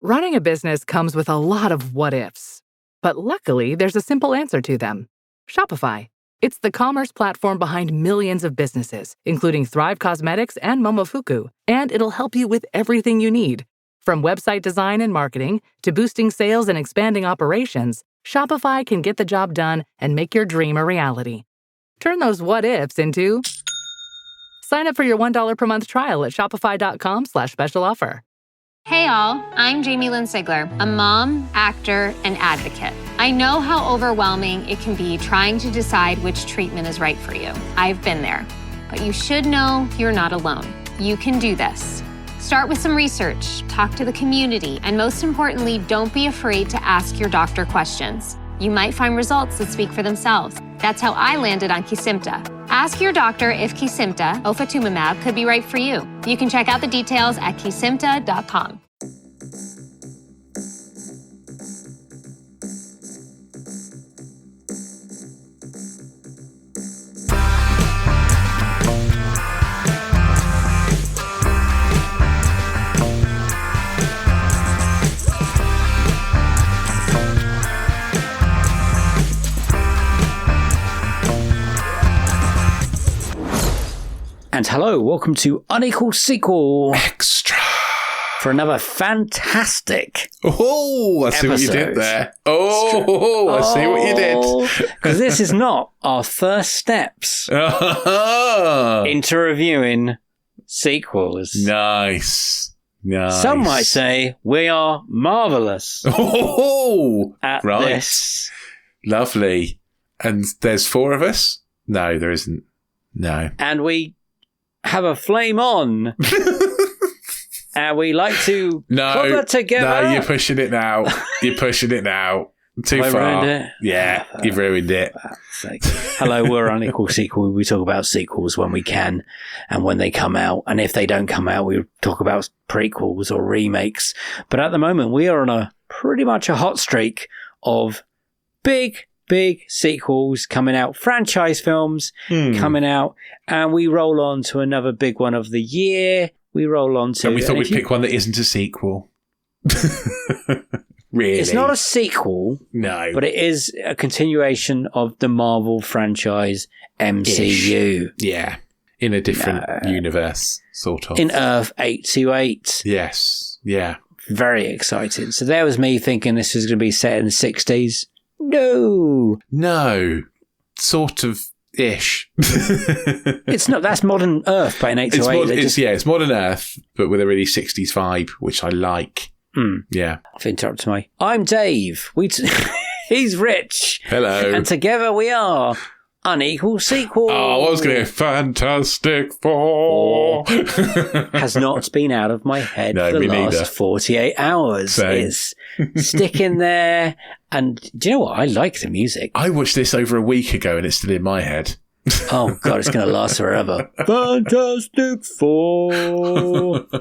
Running a business comes with a lot of what-ifs. But luckily, there's a simple answer to them. Shopify. It's the commerce platform behind millions of businesses, including Thrive Cosmetics and Momofuku, and it'll help you with everything you need. From website design and marketing to boosting sales and expanding operations, Shopify can get the job done and make your dream a reality. Turn those what-ifs into... Sign up for your $1 per month trial at shopify.com/special offer. Hey all, I'm Jamie Lynn Sigler, a mom, actor, and advocate. I know how overwhelming it can be trying to decide which treatment is right for you. I've been there. But you should know you're not alone. You can do this. Start with some research, talk to the community, and most importantly, don't be afraid to ask your doctor questions. You might find results that speak for themselves. That's how I landed on Kesimpta. Ask your doctor if Kesimpta, ofatumumab, could be right for you. You can check out the details at kesimpta.com. And hello, welcome to Unequal Sequel Extra for another fantastic I see what you did there. I see what you did. Because this is not our first steps into reviewing sequels. Nice. Some might say we are marvellous at this. Lovely. And there's 4 of us? No, there isn't. No. And we have a flame on. And we like to cover together. No, you're pushing it now. Too Have I far. ruined it? Yeah, you've ruined it. Hello, we're Unequal Sequel. We talk about sequels when we can and when they come out. And if they don't come out, we talk about prequels or remakes. But at the moment, we are on a pretty much a hot streak of big sequels coming out, franchise films coming out, and we roll on to another big one of the year. We roll on to... And we thought we'd pick one that isn't a sequel. Really? It's not a sequel. No. But it is a continuation of the Marvel franchise MCU. Ish. Yeah. In a different universe, sort of. In Earth 828. Yes. Yeah. Very exciting. So there was me thinking this was going to be set in the 60s. No. Sort of ish. It's not. That's modern Earth by an 828. It's modern Earth, but with a really 60s vibe, which I like. Yeah. I've interrupted me. I'm Dave. He's Rich. Hello. And together we are Unequal Sequel. Oh, I was going to go Fantastic Four. Has not been out of my head No, for the me last neither. 48 hours. Same. It's sticking there. And do you know what? I like the music. I watched this over a week ago and it's still in my head. Oh, God, it's going to last forever. Fantastic Four. I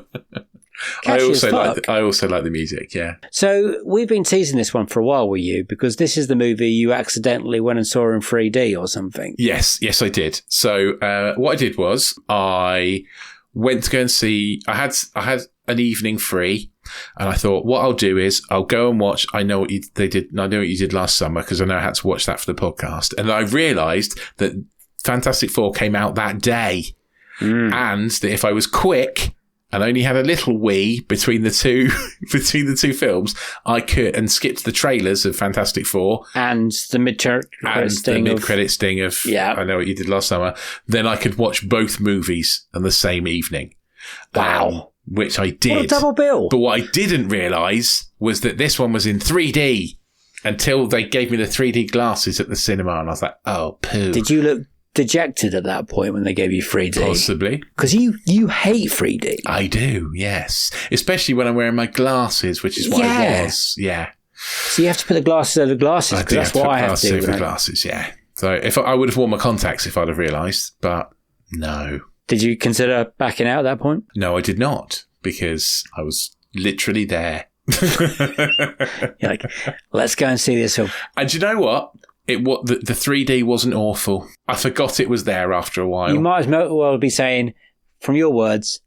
Catchy as fuck. also like the music, yeah. So we've been teasing this one for a while with you because this is the movie you accidentally went and saw in 3D or something. Yes, I did. So what I did was I went to go and see. I had an evening free, and I thought what I'll do is I'll go and watch. I know what you did last summer because I know I had to watch that for the podcast, and I realised that Fantastic Four came out that day, and that if I was quick and only had a little wee between the two films, I could and skipped the trailers of Fantastic Four and the mid-credit sting of I know what you did last summer. Then I could watch both movies on the same evening. Wow. Which I did. What a double bill. But what I didn't realise was that this one was in 3D until they gave me the 3D glasses at the cinema, and I was like, oh, poo. Did you look dejected at that point when they gave you 3D? Possibly. Because you hate 3D. I do, yes. Especially when I'm wearing my glasses, which is what I was. Yeah. So you have to put the glasses over the glasses, because that's what I have to do. Over the glasses, yeah. So if I would have worn my contacts if I'd have realised, but no. Did you consider backing out at that point? No, I did not, because I was literally there. You're like, let's go and see this film. And you know what? The 3D wasn't awful. I forgot it was there after a while. You might as well be saying, from your words,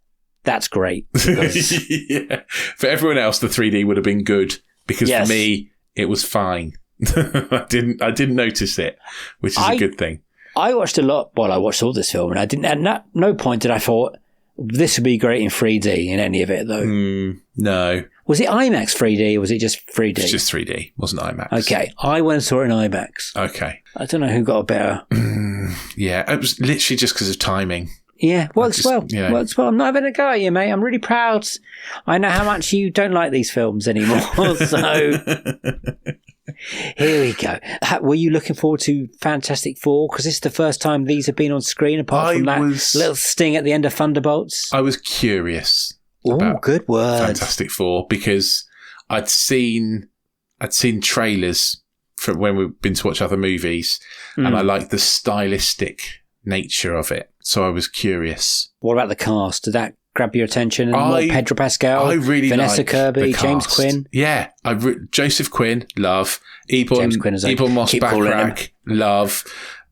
that's great. Because, yeah. For everyone else, the 3D would have been good because Yes. for me, it was fine. I didn't notice it, which is a good thing. I watched a lot. Well, I watched all this film, and I didn't. At no point did I thought this would be great in 3D in any of it, though. No, Was it IMAX 3D or was it just 3D? it's just 3D. Wasn't IMAX. Okay, I went and saw it in IMAX. Okay. I don't know who got a better. Yeah, it was literally just because of timing. Yeah, works just, well. you know. Works well. I'm not having a go at you, mate. I'm really proud. I know how much you don't like these films anymore. So here we go. Were you looking forward to Fantastic Four? Because this is the first time these have been on screen, apart from that little sting at the end of Thunderbolts. I was curious. Oh, about good word. Fantastic Four, because I'd seen trailers from when we've been to watch other movies, and I liked the stylistic nature of it. So I was curious. What about the cast? Did that grab your attention? And more Pedro Pascal, I really Vanessa like Kirby, the James cast. Quinn. Yeah, Joseph Quinn, love. James Quinn is Ebon Moss keep calling him. Backrack, love.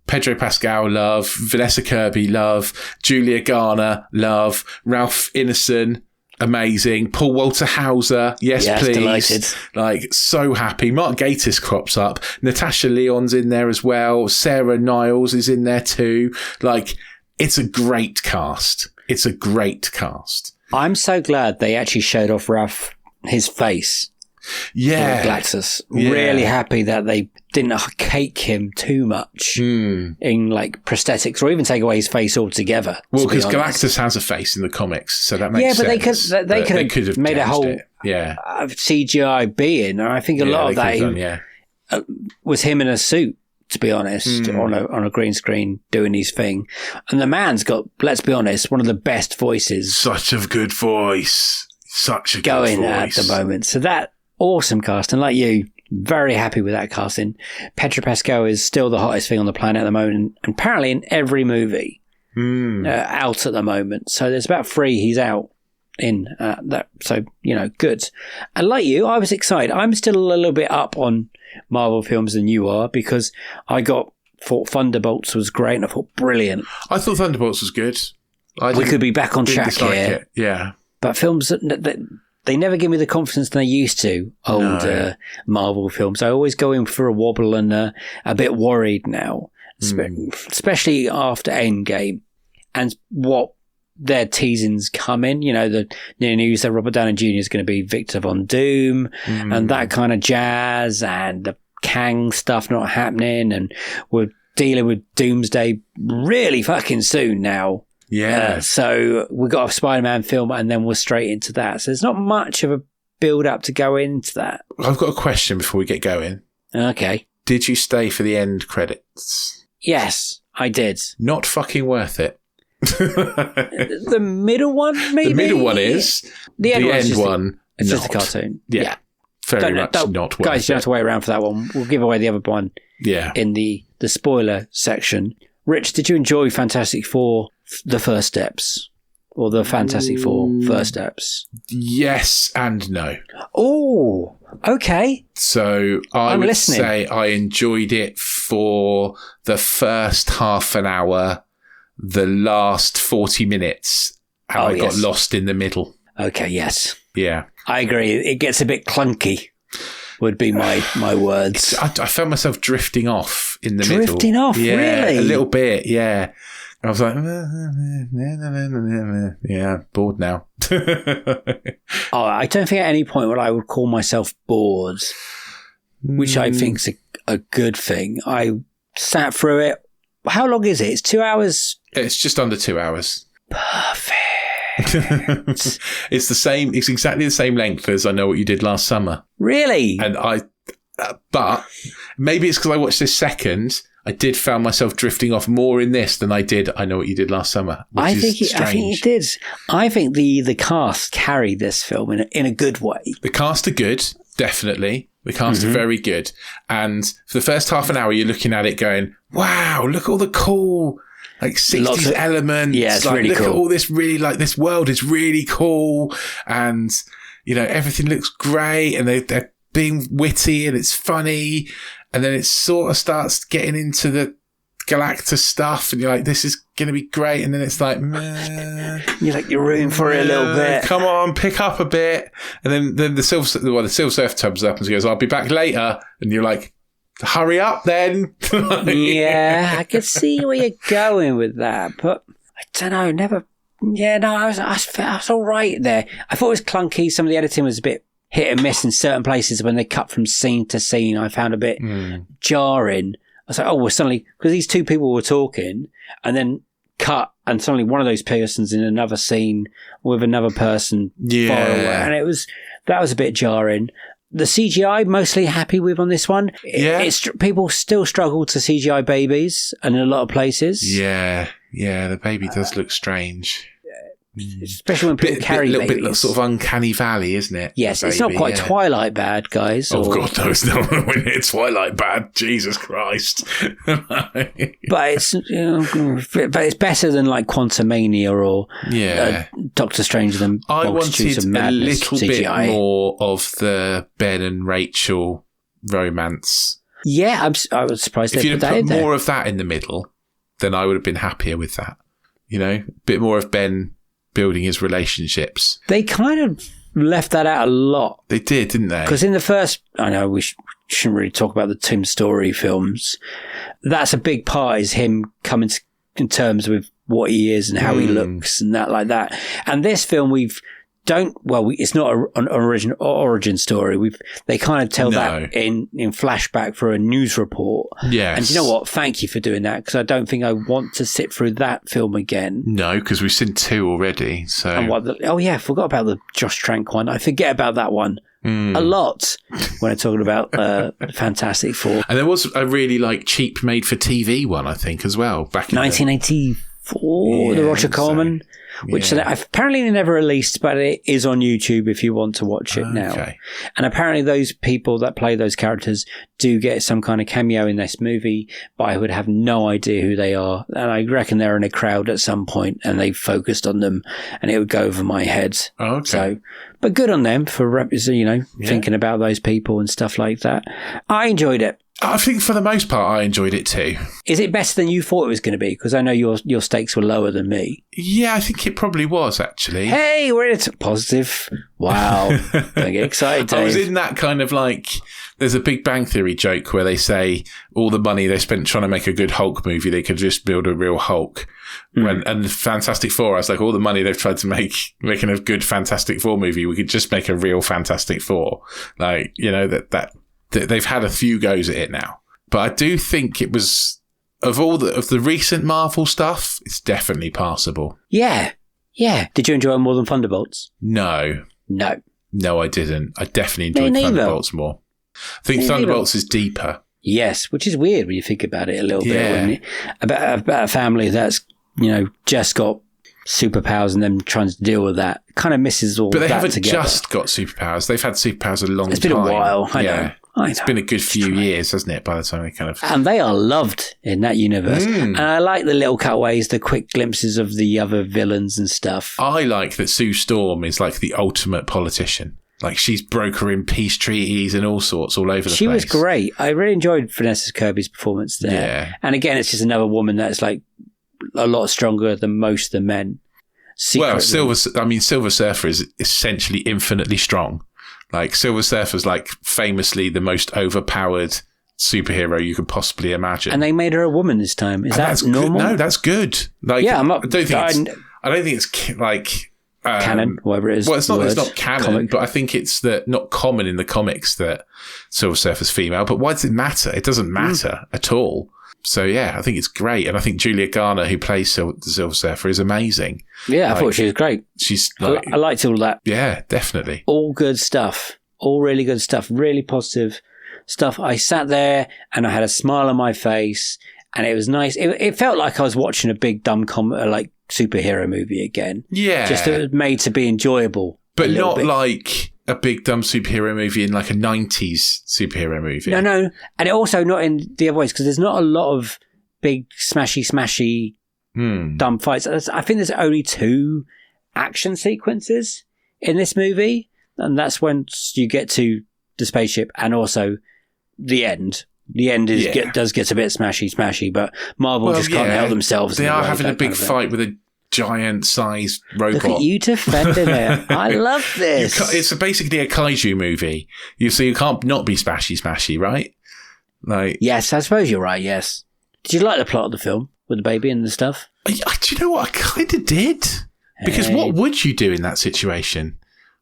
Pedro Pascal, love. Vanessa Kirby, love. Julia Garner, love. Ralph Ineson, amazing. Paul Walter Hauser, yes, please. Delighted. Like, so happy. Mark Gatiss crops up. Natasha Lyonne's in there as well. Sarah Niles is in there too. Like, it's a great cast. It's a great cast. I'm so glad they actually showed off Ralph, his face. Yeah. Galactus. Yeah. Really happy that they didn't cake him too much in like prosthetics or even take away his face altogether. Well, because Galactus has a face in the comics, so that makes sense. But they could have made a whole CGI being, and I think a lot of that was him in a suit, to be honest, on a green screen doing his thing. And the man's got, let's be honest, one of the best voices. Such a good voice. Such a going good at voice. the moment. So that awesome cast, and like you, very happy with that casting. Pedro Pascal is still the hottest thing on the planet at the moment, and apparently in every movie out at the moment. So there's about 3 he's out in that. So, good. And like you, I was excited. I'm still a little bit up on Marvel films than you are, because I thought Thunderbolts was great, and I thought brilliant. I thought Thunderbolts was good. We could be back on track here. Yeah. But films that they never give me the confidence they used to, Marvel films. I always go in for a wobble and a bit worried now, especially after Endgame and what their teasings come in. The news that Robert Downey Jr. is going to be Victor Von Doom and that kind of jazz, and the Kang stuff not happening, and we're dealing with Doomsday really fucking soon now. Yeah. So we got a Spider-Man film, and then we're straight into that. So there's not much of a build-up to go into that. I've got a question before we get going. Okay. Did you stay for the end credits? Yes, I did. Not fucking worth it. The middle one, maybe? The middle one is. The end it's one. It's just a not. cartoon. Yeah. Very much not worth guys, you don't have it. to wait around for that one. We'll give away the other one in the spoiler section. Rich, did you enjoy Fantastic Four, the first steps? Or the Fantastic Four first steps? Yes and no. Oh, okay. So I would say I enjoyed it for the first half an hour, the last 40 minutes, and I got lost in the middle. Okay, yes. Yeah. I agree. It gets a bit clunky, would be my words. I found myself drifting off in the middle. Drifting off, really? A little bit, yeah. I was like, yeah, bored now. I don't think at any point would I would call myself bored, which I think's a good thing. I sat through it. How long is it? It's 2 hours? It's just under 2 hours. Perfect. It's the same. It's exactly the same length as I Know What You Did Last Summer. Really? And but maybe it's because I watched this second. I did find myself drifting off more in this than I did I Know What You Did Last Summer. I think it did. I think the cast carried this film in a good way. The cast are good, definitely. The cast are very good. And for the first half an hour, you're looking at it going, wow, look at all the cool, 60s elements. Yeah, it's really look cool. At all this really, this world is really cool. And, everything looks great. And they're being witty and it's funny. And then it sort of starts getting into the Galactus stuff, and you're like, this is going to be great. And then it's like, meh. You're like, you're rooting for it a little bit. Come on, pick up a bit. And then the Silver Surfer comes up and she goes, I'll be back later. And you're like, hurry up then. Yeah, I could see where you're going with that, but I don't know, never. Yeah, no, I was all right there. I thought it was clunky. Some of the editing was a bit hit and miss in certain places when they cut from scene to scene. I found a bit jarring. I was like, oh, well, suddenly, because these two people were talking and then cut, and suddenly one of those persons in another scene with another person far away. And that was a bit jarring. The CGI, mostly happy with on this one. Yeah. People still struggle to CGI babies in a lot of places. Yeah, the baby does look strange. Especially when people carry babies. A little bit sort of uncanny valley, isn't it? Yes, it's not quite Twilight bad, guys. Oh, God, no, it's not. When it's Twilight bad, Jesus Christ. But it's better than like Quantumania or Doctor Strange than I Multitudes wanted of Madness, a little CGI. bit more of the Ben and Rachel romance. Yeah, I was surprised if they you'd put that put in there. more of that in the middle, then I would have been happier with that. You know, a bit more of Ben building his relationships. They kind of left that out a lot. They did, didn't they? Because in the first, I know we shouldn't really talk about the Tim Story films. That's a big part, is him coming in terms with what he is and how he looks and that like that. And this film, it's not an origin story. They kind of tell that in flashback for a news report. Yes. And you know what? Thank you for doing that, because I don't think I want to sit through that film again. No, because we've seen 2 already. So. And I forgot about the Josh Trank one. I forget about that one a lot when I'm talking about Fantastic Four. And there was a really cheap made for TV one, I think, as well, back in 1984, the Roger Corman. Which apparently they never released, but it is on YouTube if you want to watch it now. And apparently those people that play those characters do get some kind of cameo in this movie, but I would have no idea who they are. And I reckon they're in a crowd at some point and they focused on them and it would go over my head. So, but good on them for, thinking about those people and stuff like that. I enjoyed it. I think for the most part, I enjoyed it too. Is it better than you thought it was going to be? Because I know your stakes were lower than me. Yeah, I think it probably was, actually. Hey, we're in it. Positive. Wow. Don't get excited, Dave. I was in that kind of there's a Big Bang Theory joke where they say all the money they spent trying to make a good Hulk movie, they could just build a real Hulk. And Fantastic Four, I was like, all the money they've tried to making a good Fantastic Four movie, we could just make a real Fantastic Four. That they've had a few goes at it now. But I do think it was, of the recent Marvel stuff, it's definitely passable. Yeah. Did you enjoy it more than Thunderbolts? No, I didn't. I definitely enjoyed Thunderbolts more. I think Thunderbolts is deeper. Yes, which is weird when you think about it a little bit. About a family that's, just got superpowers and them trying to deal with that. Kind of misses all that together. But they haven't just got superpowers. They've had superpowers a long time. It's been a while. I know. It's been a good few years, hasn't it, by the time they kind of... And they are loved in that universe. And I like the little cutaways, the quick glimpses of the other villains and stuff. I like that Sue Storm is the ultimate politician. She's brokering peace treaties and all sorts all over the place. She was great. I really enjoyed Vanessa Kirby's performance there. Yeah. And again, it's just another woman that's a lot stronger than most of the men. Secretly. Well, Silver Surfer is essentially infinitely strong. Silver Surfer's famously the most overpowered superhero you could possibly imagine. And they made her a woman this time. Is that normal? No, that's good. I don't think it's canon, whatever it is. Well, it's not canon, but I think it's not common in the comics that Silver Surfer's female. But why does it matter? It doesn't matter at all. So yeah, I think it's great, and I think Julia Garner, who plays the Silver Surfer, is amazing. Yeah, I thought she was great. She's I liked all that. Yeah, definitely. All good stuff. All really good stuff. Really positive stuff. I sat there and I had a smile on my face, and it was nice. It felt like I was watching a big dumb superhero movie again. Yeah, just it was made to be enjoyable, but not like a big dumb superhero movie in a 90s superhero movie. No. And it also not in the other ways, because there's not a lot of big smashy dumb fights. I think there's only 2 action sequences in this movie. And that's when you get to the spaceship and also the end. The end does get a bit smashy, but Marvel just can't help themselves. They are having a big fight with a giant-sized robot. Look at you defending it. I love this. It's basically a kaiju movie. So you can't not be smashy, right? Like, yes, I suppose you're right, yes. Did you like the plot of the film with the baby and the stuff? Do you know what? I kind of did. Because what would you do in that situation?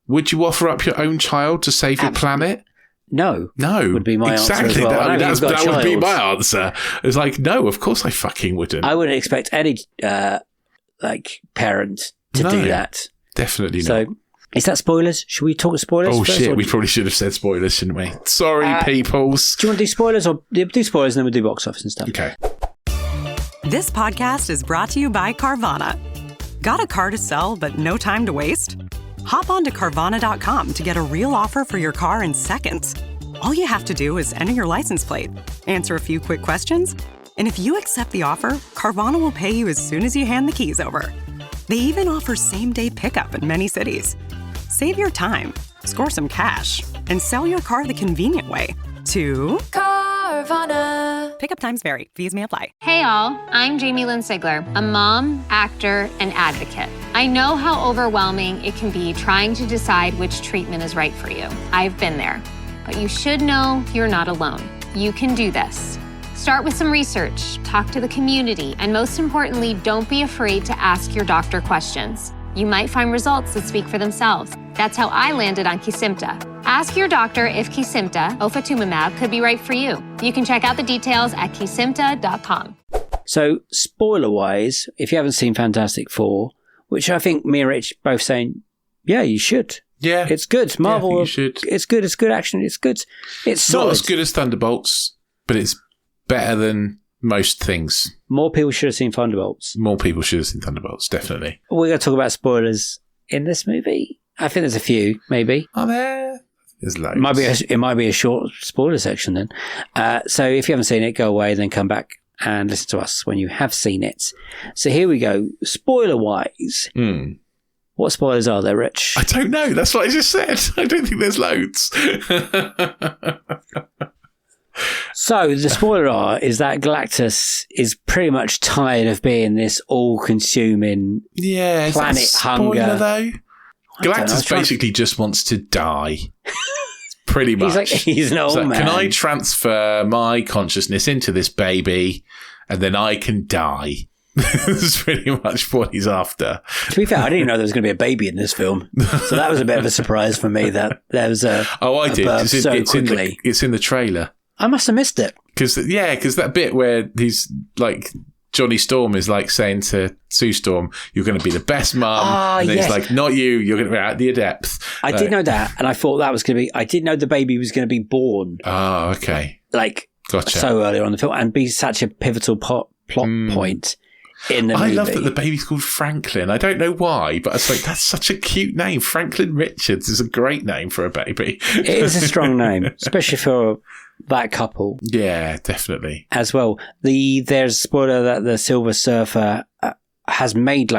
Would you offer up your own child to save your planet? No. Would be my answer as well. That would be my answer. It's like, no, of course I fucking wouldn't. I wouldn't expect any parent to do that. Definitely not. So, is that spoilers? Should we talk spoilers? Oh shit, we probably should have said spoilers, shouldn't we? Sorry, peoples. Do you want to do spoilers or do spoilers and then we'll do box office and stuff? Okay. This podcast is brought to you by Carvana. Got a car to sell but no time to waste? Hop on to Carvana.com to get a real offer for your car in seconds. All you have to do is enter your license plate, answer a few quick questions, and if you accept the offer, Carvana will pay you as soon as you hand the keys over. They even offer same-day pickup in many cities. Save your time, score some cash, and sell your car the convenient way to Carvana. Pickup times vary. Fees may apply. Hey all, I'm Jamie Lynn Sigler, a mom, actor, and advocate. I know how overwhelming it can be trying to decide which treatment is right for you. I've been there. But you should know you're not alone. You can do this. Start with some research, talk to the community, and most importantly, don't be afraid to ask your doctor questions. You might find results that speak for themselves. That's how I landed on Kesimpta. Ask your doctor if Kesimpta, ofatumumab, could be right for you. You can check out the details at kesimpta.com. So, spoiler-wise, if you haven't seen Fantastic Four, which I think me and Rich both saying, yeah, you should. Yeah. It's good. Marvel, yeah, you should. It's good action. It's good. It's solid. Not as good as Thunderbolts, but it's better than most things. More people should have seen Thunderbolts. More people should have seen Thunderbolts, definitely. We're going to talk about spoilers in this movie. I think there's a few, maybe. Are there? There's loads. It might be a short spoiler section then. So if you haven't seen it, go away, then come back and listen to us when you have seen it. So here we go. Spoiler-wise. What spoilers are there, Rich? I don't know. That's what I just said. I don't think there's loads. So the spoiler is that Galactus is pretty much tired of being this all-consuming planet hunger. Though? Galactus basically just wants to die. Pretty much. He's an old man. Can I transfer my consciousness into this baby and then I can die? That's pretty much what he's after. To be fair, I didn't even know there was going to be a baby in this film. So that was a bit of a surprise for me that there was a I did. It's in the trailer. I must have missed it. Because that bit where he's like, Johnny Storm is like saying to Sue Storm, you're going to be the best mum. And then he's like, not you, you're going to be out the depth. I did know that. And I thought that was going to be, I did know the baby was going to be born. Oh, okay. Gotcha. So early on in the film and be such a pivotal plot point in the movie. I love that the baby's called Franklin. I don't know why, but it's like, that's such a cute name. Franklin Richards is a great name for a baby. It is a strong name, especially for that couple. Yeah, definitely. As well. There's a spoiler that the Silver Surfer has made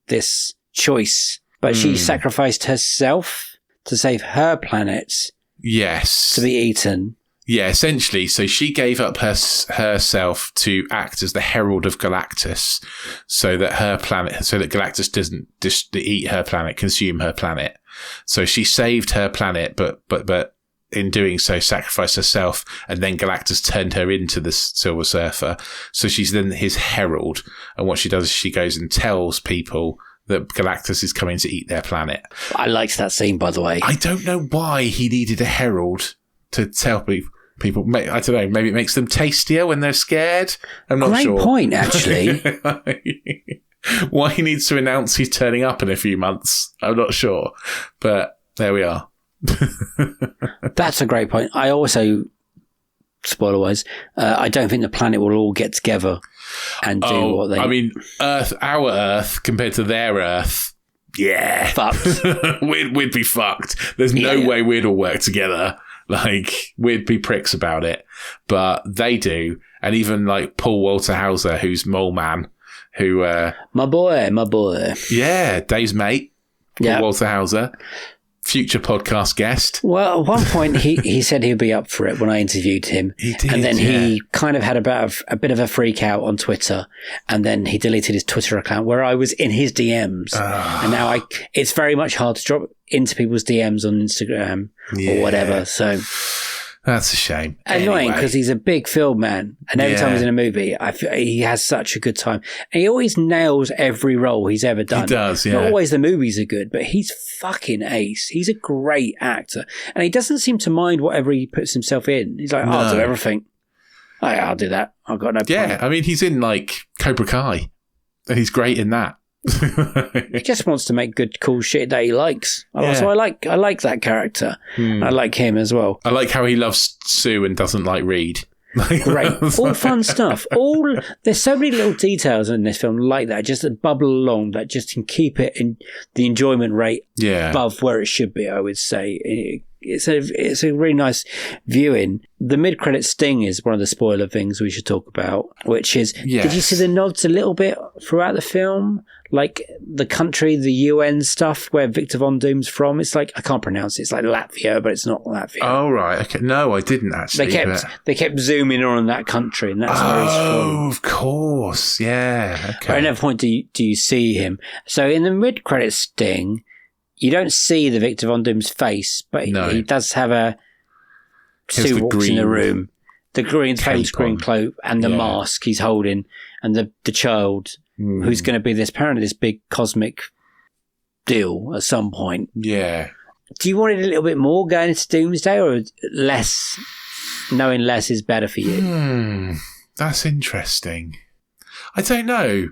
this choice, but she sacrificed herself to save her planet. Yes. To be eaten. Yeah, essentially. So she gave up herself to act as the herald of Galactus, so that Galactus doesn't just eat her planet, consume her planet. So she saved her planet, but in doing so, sacrificed herself, and then Galactus turned her into the Silver Surfer. So she's then his herald, and what she does is she goes and tells people that Galactus is coming to eat their planet. I liked that scene, by the way. I don't know why he needed a herald to tell people. I don't know, maybe it makes them tastier when they're scared. I'm not sure. Great point, actually. Why he needs to announce he's turning up in a few months, I'm not sure. But there we are. That's a great point. I also, spoiler-wise, I don't think the planet will all get together and do what they... I mean, our Earth compared to their Earth, yeah. Fucked. we'd be fucked. There's no way we'd all work together. We'd be pricks about it. But they do. And even Paul Walter Hauser, who's Mole Man, who... my boy. Yeah, Dave's mate, Paul Walter Hauser. future podcast guest. Well, at one point he said he'd be up for it when I interviewed him. He did, and then he kind of had a bit of a freak out on Twitter, and then he deleted his Twitter account where I was in his DMs. And now it's very much hard to drop into people's DMs on Instagram or whatever. So that's a shame. Annoying because he's a big film man, and every time he's in a movie, I feel he has such a good time, and he always nails every role he's ever done. He does, yeah. Not always the movies are good, but he's fucking ace. He's a great actor, and he doesn't seem to mind whatever he puts himself in. He's like, I'll do everything. I'll do that. I've got no problem. Yeah, I mean, he's in like Cobra Kai, and he's great in that. He just wants to make good, cool shit that he likes. So I like that character. I like him as well. I like how he loves Sue and doesn't like Reed. Great, all fun stuff. There's so many little details in this film like that, just that bubble along, that just can keep it in the enjoyment rate above where it should be. I would say it's a really nice viewing. The mid-credit sting is one of the spoiler things we should talk about, which is, did you see the nods a little bit throughout the film? Like the country, the UN stuff where Victor Von Doom's from. It's like, I can't pronounce it. It's like Latvia, but it's not Latvia. Oh, right. Okay. No, I didn't actually. They kept zooming on that country, and that's where he's from. Oh, of course. Yeah. Okay. But at no point do you see him. So in the mid-credit sting, you don't see the Victor Von Doom's face, but he does have Sue walks in the room. The famous green cloak and the mask he's holding, and the child who's going to be apparently this big cosmic deal at some point. Yeah. Do you want it a little bit more going into Doomsday, or less? Knowing less is better for you. That's interesting. I don't know.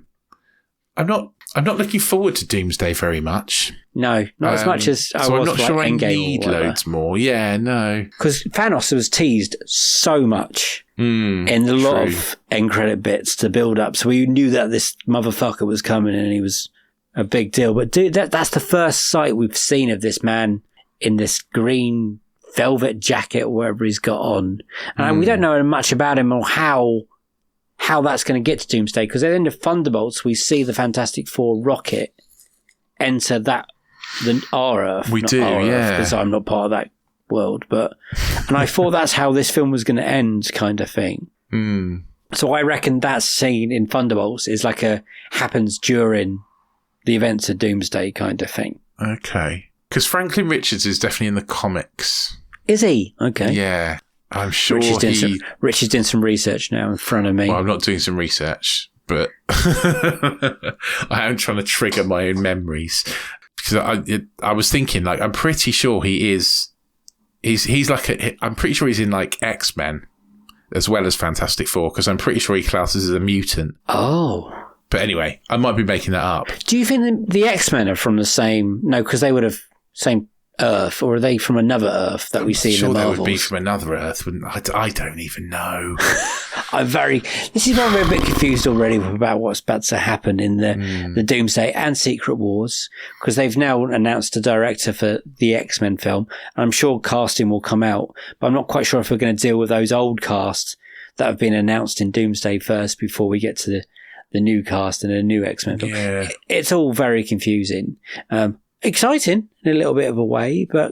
I'm not looking forward to Doomsday very much. No, not as much as I was. So I'm not sure I Endgame need loads more. Yeah, no. Because Thanos was teased so much in a lot of end credit bits to build up, so we knew that this motherfucker was coming and he was a big deal. But dude, that's the first sight we've seen of this man in this green velvet jacket, or whatever he's got on, and we don't know much about him or how that's going to get to Doomsday, because at the end of Thunderbolts we see the Fantastic Four rocket enter our Earth. We do, because I'm not part of that world, and I thought that's how this film was going to end, kind of thing. So I reckon that scene in Thunderbolts is like happens during the events of Doomsday, kind of thing. Okay, because Franklin Richards is definitely in the comics. Is he? Okay. Yeah. I'm sure Richard's doing some research now in front of me. Well, I'm not doing some research, but I am trying to trigger my own memories, because I was thinking, like, I'm pretty sure he's like I'm pretty sure he's in like X-Men as well as Fantastic Four, because I'm pretty sure he classes as a mutant. Oh. But anyway, I might be making that up. Do you think the X-Men are from the same? No, because they would have same Earth, or are they from another Earth that we see in the Marvels? Sure, they would be from another Earth, wouldn't I don't even know. This is why I'm a bit confused already about what's about to happen in the Doomsday and Secret Wars, because they've now announced a director for the X-Men film. I'm sure casting will come out, but I'm not quite sure if we're going to deal with those old casts that have been announced in Doomsday first before we get to the new cast and a new X-Men film. Yeah. It's all very confusing. Exciting in a little bit of a way, but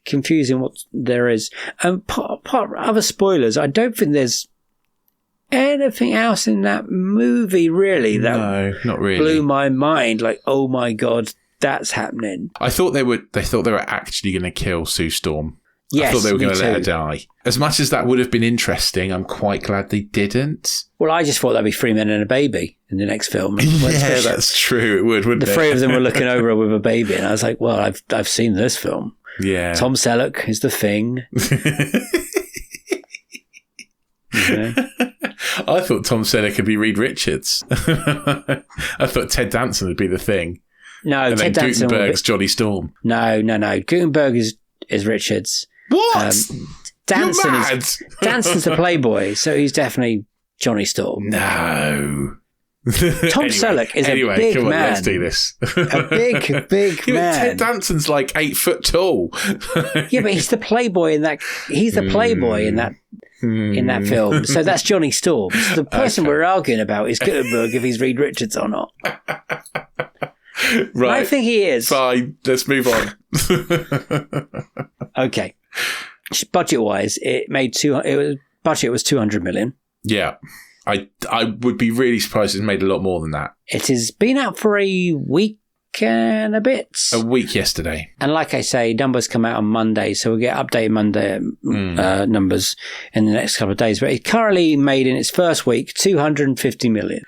confusing what there is. Other spoilers, I don't think there's anything else in that movie really that not really blew my mind. Like, oh my god, that's happening. I thought they thought they were actually going to kill Sue Storm. Yes, I thought they were going to let her too. die. As much as that would have been interesting, I'm quite glad they didn't. Well, I just thought that'd be 3 men and a baby in the next film. Yeah, that's true. It would, wouldn't the it? 3 of them were looking over her with a baby, and I was like, well, I've seen this film. Yeah. Tom Selleck is the Thing. I thought Tom Selleck could be Reed Richards. I thought Ted Danson would be the Thing. No, and Ted then Danson. Gutenberg's Johnny Storm. No. Gutenberg is Richards. What? Danson You're mad. Danson's a playboy, so he's definitely Johnny Storm. No. Tom Selleck is a big come on, man. let's do this. A big man. Ted Danson's like 8 foot tall. Yeah, but he's the playboy in that. He's the playboy in that film. So that's Johnny Storm. So the person we're arguing about is Gutenberg, if he's Reed Richards or not. Right. I think he is. Fine. Let's move on. Okay. Budget-wise, budget was 200 million. Yeah. I would be really surprised if it made a lot more than that. It has been out for a week and a bit. A week yesterday. And like I say, numbers come out on Monday, so we'll get updated Monday numbers in the next couple of days. But it currently made in its first week 250 million,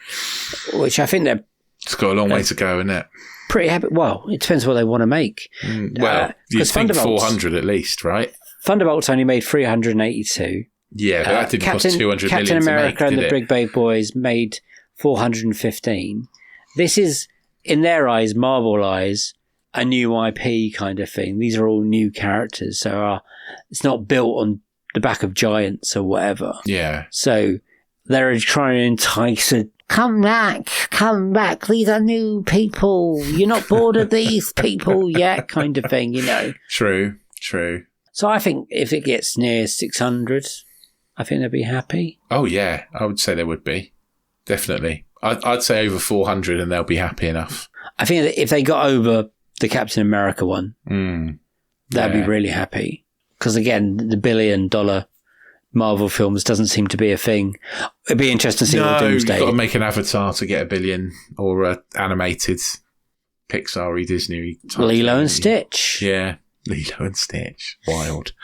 which I think they're... It's got a long way to go, isn't it? Pretty happy. Well, it depends what they want to make. Well, you think 400 at least, right? Thunderbolts only made 382. Yeah, but that didn't cost 200 Captain million America to make, and the did Big Bad Boys made 415. This is, in their eyes, Marvel eyes, a new IP kind of thing. These are all new characters, so it's not built on the back of giants or whatever. Yeah. So they're trying to entice a come back, these are new people. You're not bored of these people yet, kind of thing, you know. True. So I think if it gets near 600, I think they'll be happy. Oh, yeah. I would say they would be. Definitely. I'd say over 400 and they'll be happy enough. I think that if they got over the Captain America one, they'd be really happy. Because again, the $1 billion Marvel films doesn't seem to be a thing. It'd be interesting to see what Doomsday... you've got to make an Avatar to get $1 billion, or animated Pixar-y, Disney. Lilo and Stitch. Yeah. Lilo and Stitch. Wild.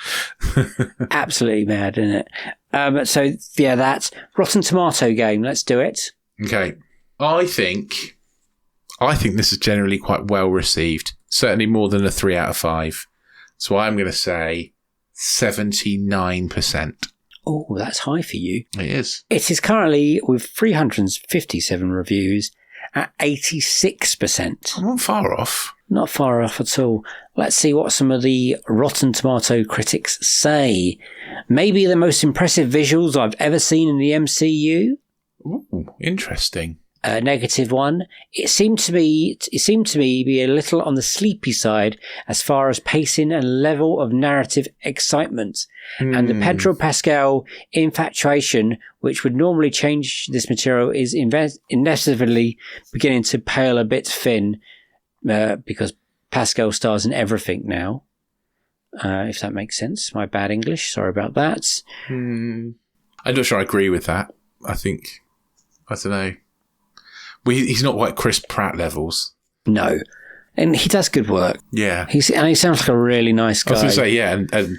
Absolutely mad, isn't it? So, yeah, that's Rotten Tomato game. Let's do it. Okay. I think this is generally quite well received. Certainly more than a 3 out of 5. So I'm going to say 79%. Oh, that's high for you. It is. It is currently, with 357 reviews, at 86%. I'm not far off. Not far off at all. Let's see what some of the Rotten Tomato critics say. Maybe the most impressive visuals I've ever seen in the MCU. Ooh, interesting. -1. It seemed to me be a little on the sleepy side as far as pacing and level of narrative excitement. And the Pedro Pascal infatuation, which would normally change this material, is inevitably beginning to pale a bit thin, because Pascal stars in everything now. If that makes sense. My bad English. Sorry about that. I'm not sure I agree with that. I don't know. He's not like Chris Pratt levels. No. And he does good work. Yeah. And he sounds like a really nice guy. I was going to say, yeah, and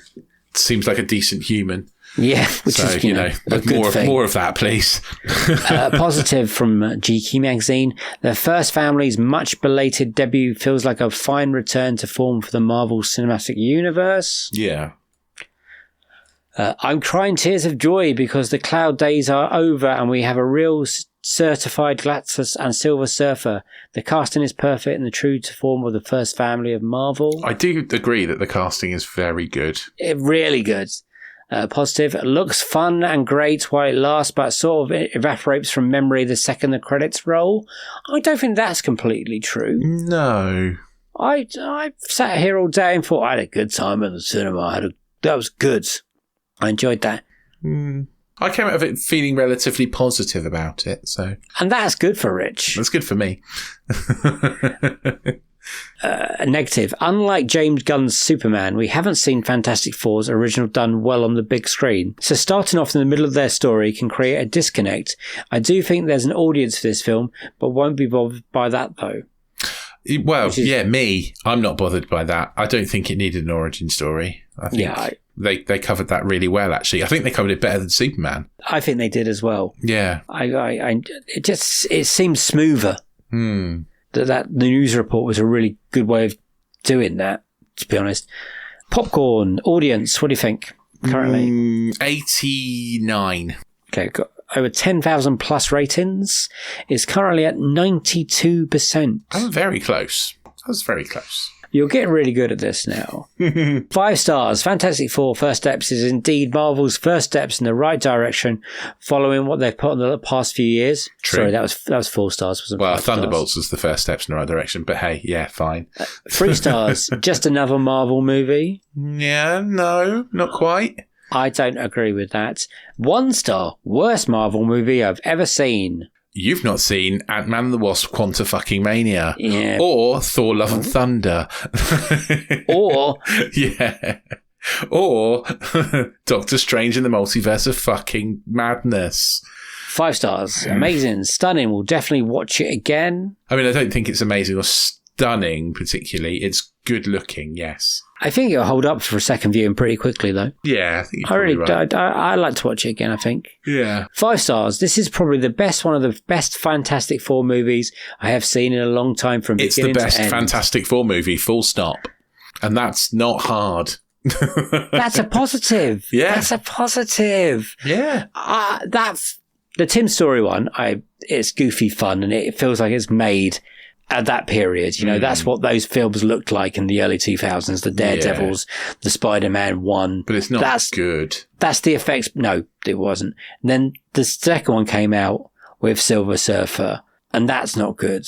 seems like a decent human. Yeah, which is, you know, a good thing. More of that, please. Positive from GQ magazine. The first family's much belated debut feels like a fine return to form for the Marvel Cinematic Universe. Yeah. I'm crying tears of joy because the cloud days are over and we have a real certified Galactus and Silver Surfer. The casting is perfect and the true to form of the first family of Marvel. I do agree that the casting is very good. Really good. Positive. Looks fun and great while it lasts, but sort of evaporates from memory the second the credits roll. I don't think that's completely true. No. I sat here all day and thought I had a good time at the cinema. That was good. I enjoyed that. I came out of it feeling relatively positive about it. So, and that's good for Rich. That's good for me. Negative. Unlike James Gunn's Superman, we haven't seen Fantastic Four's original done well on the big screen. So starting off in the middle of their story can create a disconnect. I do think there's an audience for this film, but won't be bothered by that though. Well, me. I'm not bothered by that. I don't think it needed an origin story. I think they covered that really well, actually. I think they covered it better than Superman. I think they did as well. Yeah. It seems smoother. That the news report was a really good way of doing that, to be honest. Popcorn, audience, what do you think currently? 89. Okay, got over 10,000 plus ratings. Is currently at 92%. I'm very close. I was very close. You're getting really good at this now. 5 stars. Fantastic Four First Steps is indeed Marvel's first steps in the right direction following what they've put in the past few years. True. Sorry, that was 4 stars. Wasn't well, 5 Thunderbolts stars. was the first steps in the right direction, but hey, yeah, fine. 3 stars. Just another Marvel movie. Yeah, no, not quite. I don't agree with that. 1 star. Worst Marvel movie I've ever seen. you've not seen Ant-Man and the Wasp: Quantumania, Yeah. or Thor: Love and Thunder, Or yeah, or Doctor Strange in the Multiverse of Fucking Madness. 5 stars. Amazing. Stunning. We'll definitely watch it again. I mean, I don't think it's amazing or stunning particularly. It's good looking, yes. I think it'll hold up for a second viewing pretty quickly, though. Yeah, I think I you're really, probably right. I like to watch it again, I think. Yeah. 5 stars. This is probably one of the best Fantastic Four movies I have seen in a long time from It's the beginning best to end. Fantastic Four movie, full stop. And that's not hard. That's a positive. Yeah. That's a positive. Yeah. That's the Tim Story one. It's goofy fun, and it feels like it's made at that period. You know, that's what those films looked like in the early 2000s. The Daredevils, the Spider-Man one. But it's not good. That's the effects. No, it wasn't. And then the second one came out with Silver Surfer, and that's not good.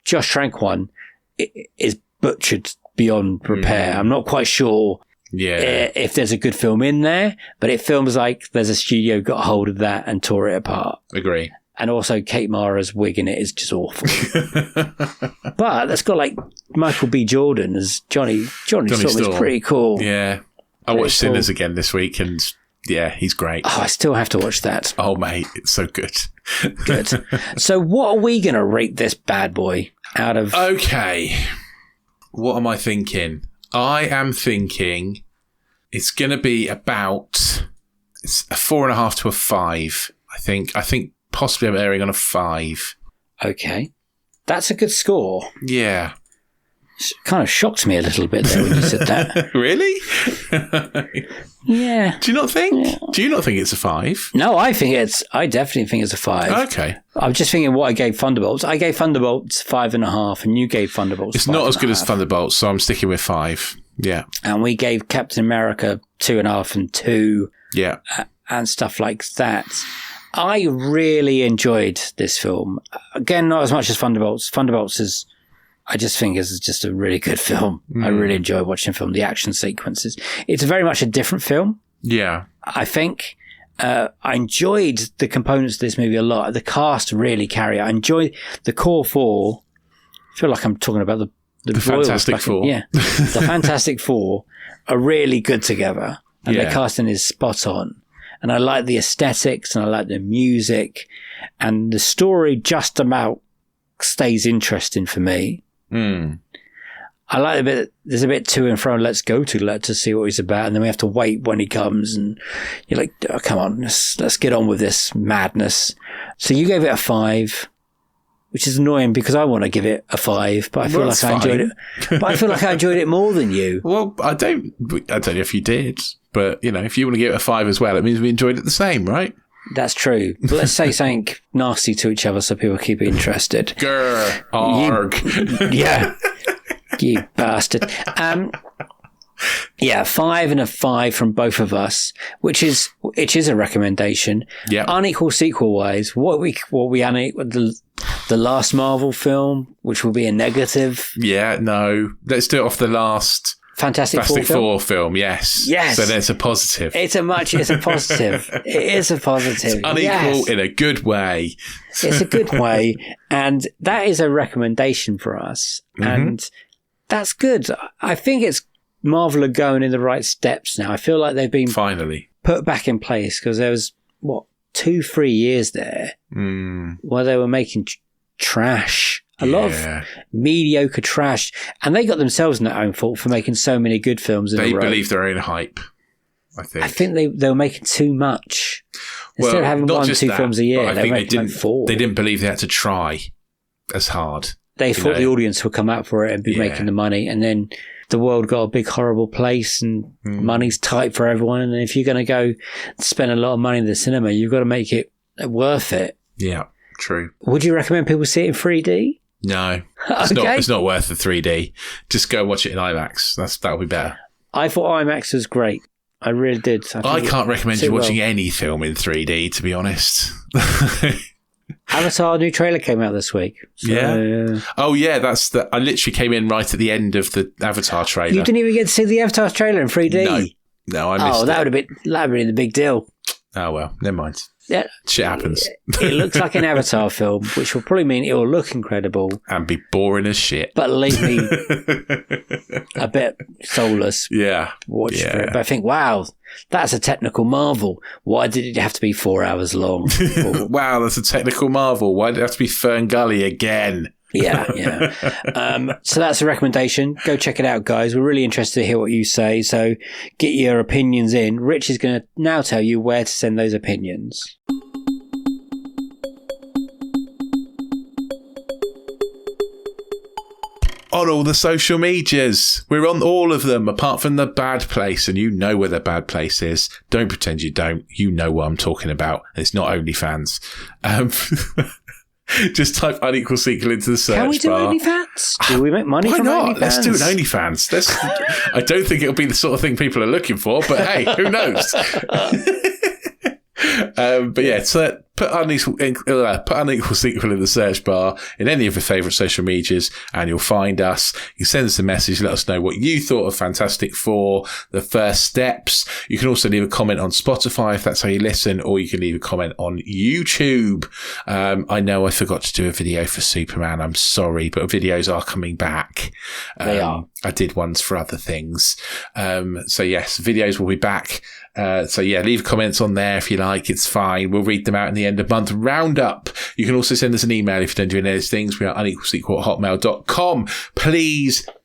Josh Trank one is butchered beyond repair. I'm not quite sure if there's a good film in there, but it feels like there's a studio got hold of that and tore it apart. Agree. And also Kate Mara's wig in it is just awful. But that's got like Michael B. Jordan as Johnny Storm is pretty cool. Yeah. I watched Sinners again this week, and yeah, he's great. Oh, I still have to watch that. Oh, mate, it's so good. Good. So what are we going to rate this bad boy out of... Okay. What am I thinking? I am thinking it's going to be about... It's a 4.5 to a 5, I think. I think possibly I'm erring on a 5. Okay. That's a good score. Yeah. Kind of shocked me a little bit there when you said that. Really? Yeah. Do you not think? Yeah. Do you not think it's a 5? No, I definitely think it's a 5. Okay. I'm just thinking what I gave Thunderbolts. I gave Thunderbolts 5.5, and you gave Thunderbolts It's not as good as Thunderbolts, so I'm sticking with 5. Yeah. And we gave Captain America 2.5 and 2. Yeah. And stuff like that. I really enjoyed this film. Again, not as much as Thunderbolts. Thunderbolts is, I just think, is just a really good film. I really enjoy watching the film. The action sequences. It's very much a different film. Yeah. I think I enjoyed the components of this movie a lot. The cast really carry it. I enjoyed the core four. I feel like I'm talking about the Fantastic Four. Yeah. The Fantastic Four are really good together. And the casting is spot on. And I like the aesthetics, and I like the music, and the story just about stays interesting for me. I like a bit, there's a bit to and fro, let's see what he's about, and then we have to wait when he comes, and you're like, oh, come on, let's get on with this madness. So you gave it a 5, which is annoying because I want to give it a 5, but I feel like I enjoyed it. But I feel like I enjoyed it more than you. Well, I don't know if you did, but you know, if you want to give it a 5 as well, it means we enjoyed it the same, right? That's true. But let's say something nasty to each other so people keep it interested. Grr, arg. Yeah. You bastard. Yeah, 5 and a 5 from both of us, which is a recommendation. Yeah. Unequal sequel wise, what we the last Marvel film, which will be a negative. Yeah, no. Let's do it off the last Fantastic Four film. Yes. Yes. So there's a positive. It's a positive. It is a positive. It's unequal yes. in a good way. It's a good way. And that is a recommendation for us. Mm-hmm. And that's good. I think Marvel are going in the right steps now. I feel like they've been finally put back in place, because there was 2-3 years there where they were making trash. A lot of mediocre trash. And they got themselves in their own fault for making so many good films in a row. They believe their own hype, I think. I think they were making too much. Instead of having 1-2 films a year, they were making 4. They didn't believe they had to try as hard. They thought the audience would come out for it and be making the money. And then the world got a big, horrible place, and money's tight for everyone. And if you're going to go spend a lot of money in the cinema, you've got to make it worth it. Yeah, true. Would you recommend people see it in 3D? No, it's not worth the 3D. Just go watch it in IMAX. That'll be better. I thought IMAX was great. I really did. I can't recommend you watching any film in 3D, to be honest. Avatar new trailer came out this week. So, yeah. Oh yeah, I literally came in right at the end of the Avatar trailer. You didn't even get to see the Avatar trailer in 3D. No, I missed it. That would have been the big deal. Oh, well, never mind. Yeah, Shit happens. It looks like an Avatar film, which will probably mean it will look incredible. And be boring as shit. But leave me a bit soulless. Yeah. Watch for it. But I think, wow, that's a technical marvel. Why did it have to be 4 hours long? Wow, that's a technical marvel. Why did it have to be Fern Gully again? Yeah. So that's a recommendation. Go check it out, guys. We're really interested to hear what you say. So get your opinions in. Rich is going to now tell you where to send those opinions. On all the social medias. We're on all of them, apart from the bad place, and you know where the bad place is. Don't pretend you don't. You know what I'm talking about. It's not OnlyFans. Just type Unequal Sequel into the search bar. Can we do OnlyFans? Do we make money from not? OnlyFans? Let's do an OnlyFans. I don't think it'll be the sort of thing people are looking for, but hey, who knows? But yeah, so put Unequal Sequel in the search bar in any of your favourite social medias and you'll find us. You send us a message, let us know what you thought of Fantastic Four, the first steps. You can also leave a comment on Spotify if that's how you listen, or you can leave a comment on YouTube. I know I forgot to do a video for Superman. I'm sorry, but videos are coming back. They are. I did ones for other things. So yes, videos will be back. So yeah, leave comments on there if you like. It's fine. We'll read them out in the end of month roundup. You can also send us an email if you don't do any of those things. We are unequalsequel@hotmail.com.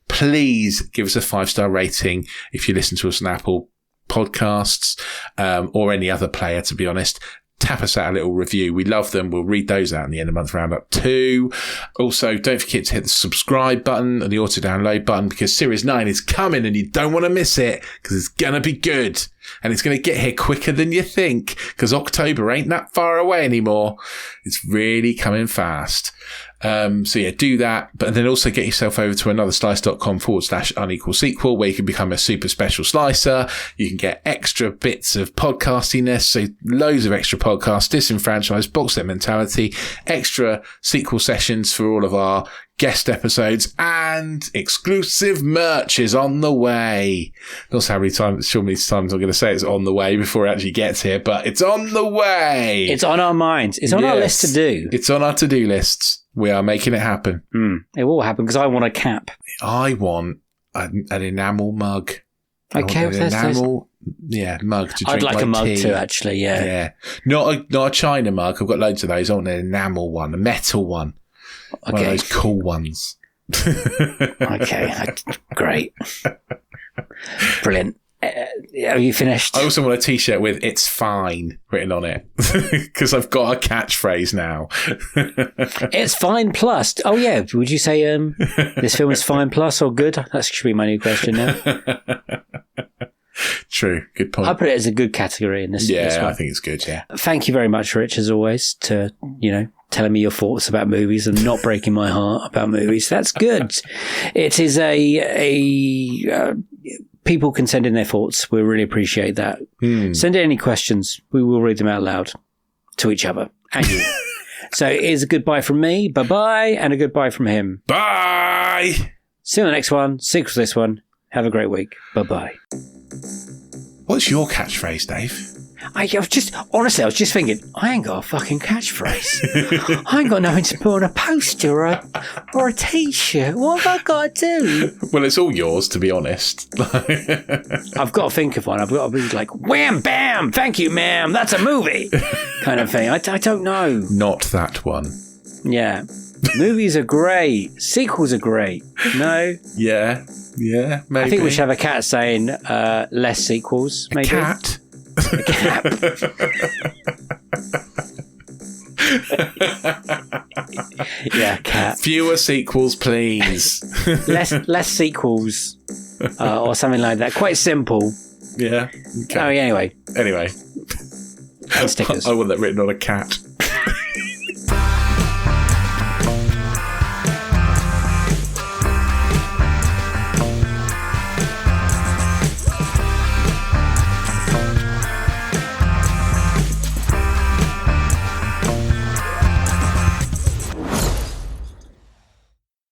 Please give us a 5-star rating if you listen to us on Apple Podcasts, or any other player, to be honest. Tap us out a little review. We love them. We'll read those out in the end of month roundup too. Also, don't forget to hit the subscribe button and the auto download button, because Series 9 is coming and you don't want to miss it, because it's going to be good. And it's going to get here quicker than you think, because October ain't that far away anymore. It's really coming fast. So yeah, do that. But then also get yourself over to anotherslice.com/unequal sequel, where you can become a super special slicer. You can get extra bits of podcastiness. So loads of extra podcasts, disenfranchised, box set mentality, extra sequel sessions for all of our guest episodes, and exclusive merch is on the way. Not sure how many times I'm going to say it's on the way before it actually gets here, but it's on the way. It's on our minds. It's on our list to do. It's on our to-do lists. We are making it happen. It will happen, because I want a cap. I want an enamel mug. Okay, an enamel mug to drink. I'd like my a mug tea. too, actually. Yeah. Not a China mug. I've got loads of those. I want an enamel one, a metal one. Okay. One of those cool ones. Okay, great. Brilliant. Are you finished? I also want a t-shirt with "It's fine" written on it, because I've got a catchphrase now. It's fine plus. Oh yeah, would you say this film is fine plus or good? That should be my new question now. True, good point. I put it as a good category in this. Yeah, this one. I think it's good. Yeah. Thank you very much, Rich, as always, to telling me your thoughts about movies and not breaking my heart about movies. That's good. It is people can send in their thoughts. We really appreciate that. Send in any questions. We will read them out loud to each other and you. So here's a goodbye from me. Bye-bye. And a goodbye from him. Bye. See you on the next one. Sequel to this one. Have a great week. Bye-bye. What's your catchphrase, Dave? I was just thinking, I ain't got a fucking catchphrase. I ain't got nothing to put on a poster or a t-shirt. What have I got to do? Well, it's all yours, to be honest. I've got to think of one. I've got to be like, wham, bam, thank you, ma'am, that's a movie, kind of thing. I don't know. Not that one. Yeah. Movies are great. Sequels are great. No? Yeah, maybe. I think we should have a cat saying less sequels, maybe. Cat? A cat. Yeah, cat. Fewer sequels, please. less sequels, or something like that. Quite simple. Yeah. Okay. Oh, yeah, anyway. Anyway. And stickers. I want that written on a cat.